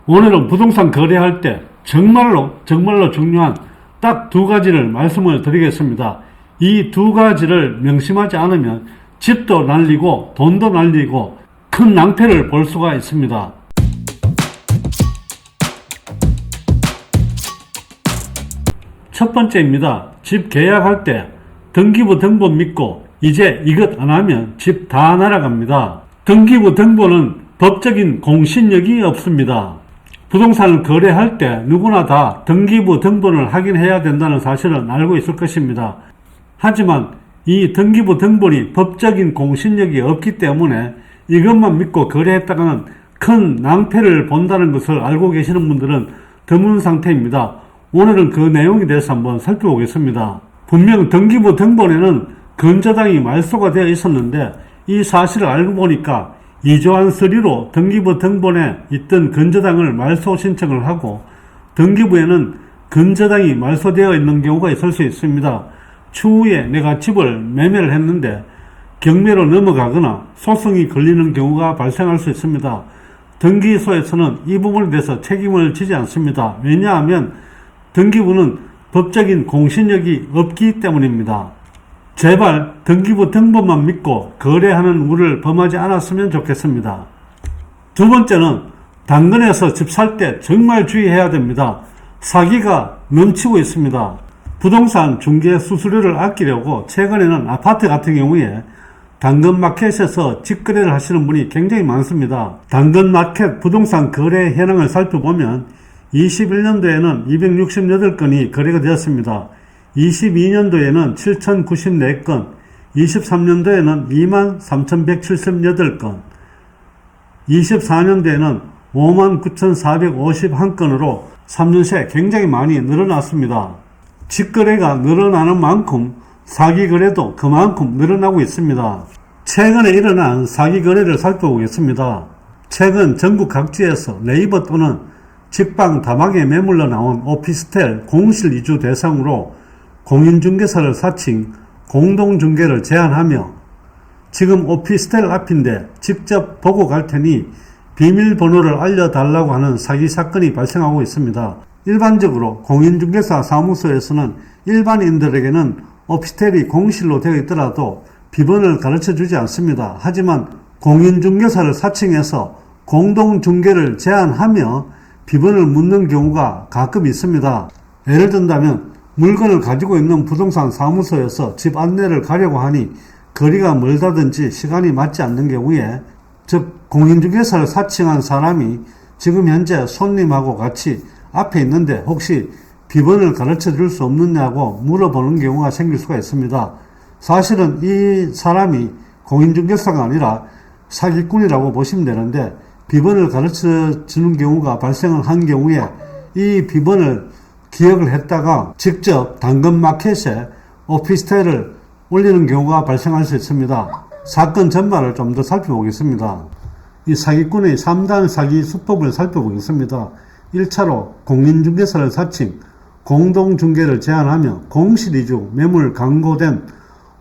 오늘은 부동산 거래할 때 정말로 중요한 딱 두 가지를 말씀을 드리겠습니다. 이 두 가지를 명심하지 않으면 집도 날리고 돈도 날리고 큰 낭패를 볼 수가 있습니다. 첫 번째입니다. 집 계약할 때 등기부 등본 믿고 이제 이것 안 하면 집 다 날아갑니다. 등기부 등본은 법적인 공신력이 없습니다. 부동산을 거래할 때 누구나 다 등기부 등본을 확인해야 된다는 사실은 알고 있을 것입니다. 하지만 이 등기부 등본이 법적인 공신력이 없기 때문에 이것만 믿고 거래했다가는 큰 낭패를 본다는 것을 알고 계시는 분들은 드문 상태입니다. 오늘은 그 내용에 대해서 한번 살펴보겠습니다. 분명 등기부 등본에는 건저당이 말소가 되어 있었는데 이 사실을 알고 보니까 이조한 서류로 등기부 등본에 있던 건저당을 말소 신청을 하고 등기부에는 건저당이 말소되어 있는 경우가 있을 수 있습니다. 추후에 내가 집을 매매를 했는데 경매로 넘어가거나 소송이 걸리는 경우가 발생할 수 있습니다. 등기소에서는 이 부분에 대해서 책임을 지지 않습니다. 왜냐하면 등기부는 법적인 공신력이 없기 때문입니다. 제발 등기부 등본만 믿고 거래하는 우를 범하지 않았으면 좋겠습니다. 두 번째는 당근에서 집 살 때 정말 주의해야 됩니다. 사기가 넘치고 있습니다. 부동산 중개 수수료를 아끼려고 최근에는 아파트 같은 경우에 당근마켓에서 직거래를 하시는 분이 굉장히 많습니다. 당근마켓 부동산 거래 현황을 살펴보면 21년도에는 268건이 거래가 되었습니다. 22년도에는 7,094건, 23년도에는 23,178건, 24년도에는 59,451건으로 3년 새 굉장히 많이 늘어났습니다. 직거래가 늘어나는 만큼 사기거래도 그만큼 늘어나고 있습니다. 최근에 일어난 사기거래를 살펴보겠습니다. 최근 전국 각지에서 네이버 또는 직방 다방에 매물로 나온 오피스텔 공실 이주 대상으로 공인중개사를 사칭 공동중개를 제안하며 지금 오피스텔 앞인데 직접 보고 갈 테니 비밀번호를 알려달라고 하는 사기 사건이 발생하고 있습니다. 일반적으로 공인중개사 사무소에서는 일반인들에게는 오피스텔이 공실로 되어 있더라도 비번을 가르쳐 주지 않습니다. 하지만 공인중개사를 사칭해서 공동중개를 제안하며 비번을 묻는 경우가 가끔 있습니다. 예를 든다면 물건을 가지고 있는 부동산 사무소에서 집 안내를 가려고 하니 거리가 멀다든지 시간이 맞지 않는 경우에 즉 공인중개사를 사칭한 사람이 지금 현재 손님하고 같이 앞에 있는데 혹시 비번을 가르쳐 줄 수 없느냐고 물어보는 경우가 생길 수가 있습니다. 사실은 이 사람이 공인중개사가 아니라 사기꾼이라고 보시면 되는데 비번을 가르쳐 주는 경우가 발생을 한 경우에 이 비번을 기억을 했다가 직접 당근마켓에 오피스텔을 올리는 경우가 발생할 수 있습니다. 사건 전말을 좀 더 살펴보겠습니다. 이 사기꾼의 3단 사기 수법을 살펴보겠습니다. 1차로 공인중개사를 사칭, 공동중개를 제안하며 공실이주 매물 광고된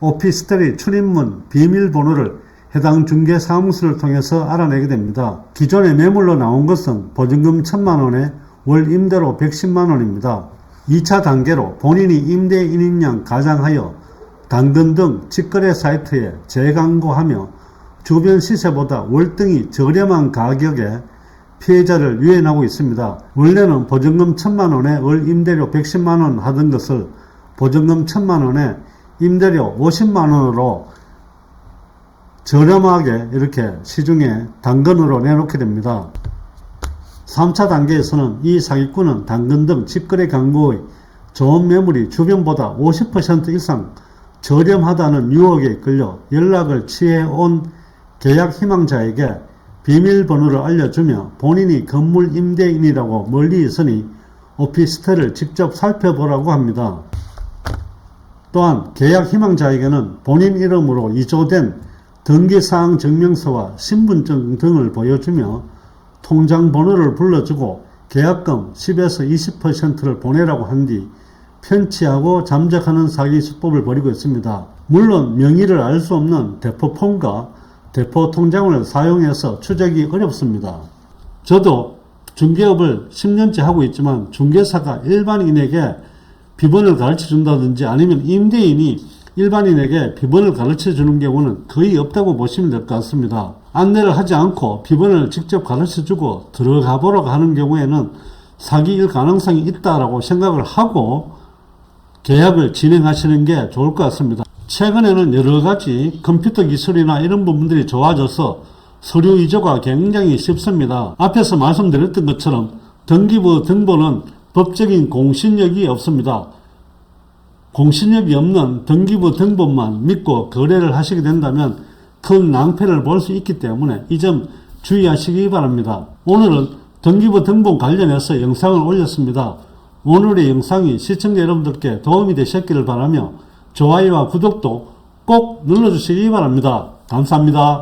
오피스텔의 출입문 비밀번호를 해당 중개사무소를 통해서 알아내게 됩니다. 기존에 매물로 나온 것은 보증금 1,000만원에 월 임대료 110만원입니다. 2차 단계로 본인이 임대인인 양 가장하여 당근 등 직거래 사이트에 재광고하며 주변 시세보다 월등히 저렴한 가격에 피해자를 유인하고 있습니다. 원래는 보증금 1,000만원에 월 임대료 110만원 하던 것을 보증금 1,000만원에 임대료 50만원으로 저렴하게 이렇게 시중에 당근으로 내놓게 됩니다. 3차 단계에서는 이 사기꾼은 당근 등 직거래 광고의 좋은 매물이 주변보다 50% 이상 저렴하다는 유혹에 끌려 연락을 취해온 계약 희망자에게 비밀번호를 알려주며 본인이 건물 임대인이라고 멀리 있으니 오피스텔을 직접 살펴보라고 합니다. 또한 계약 희망자에게는 본인 이름으로 이조된 등기사항 증명서와 신분증 등을 보여주며 통장 번호를 불러주고 계약금 10에서 20%를 보내라고 한 뒤 편취하고 잠적하는 사기 수법을 벌이고 있습니다. 물론 명의를 알 수 없는 대포폰과 대포 통장을 사용해서 추적이 어렵습니다. 저도 중개업을 10년째 하고 있지만 중개사가 일반인에게 비번을 가르쳐 준다든지 아니면 임대인이 일반인에게 비번을 가르쳐 주는 경우는 거의 없다고 보시면 될 것 같습니다. 안내를 하지 않고 비번을 직접 가르쳐 주고 들어가 보라고 하는 경우에는 사기일 가능성이 있다라고 생각을 하고 계약을 진행하시는 게 좋을 것 같습니다. 최근에는 여러 가지 컴퓨터 기술이나 이런 부분들이 좋아져서 서류 위조가 굉장히 쉽습니다. 앞에서 말씀드렸던 것처럼 등기부 등본은 법적인 공신력이 없습니다. 공신력이 없는 등기부 등본만 믿고 거래를 하시게 된다면 큰 낭패를 볼 수 있기 때문에 이 점 주의하시기 바랍니다. 오늘은 등기부 등본 관련해서 영상을 올렸습니다. 오늘의 영상이 시청자 여러분들께 도움이 되셨기를 바라며 좋아요와 구독도 꼭 눌러주시기 바랍니다. 감사합니다.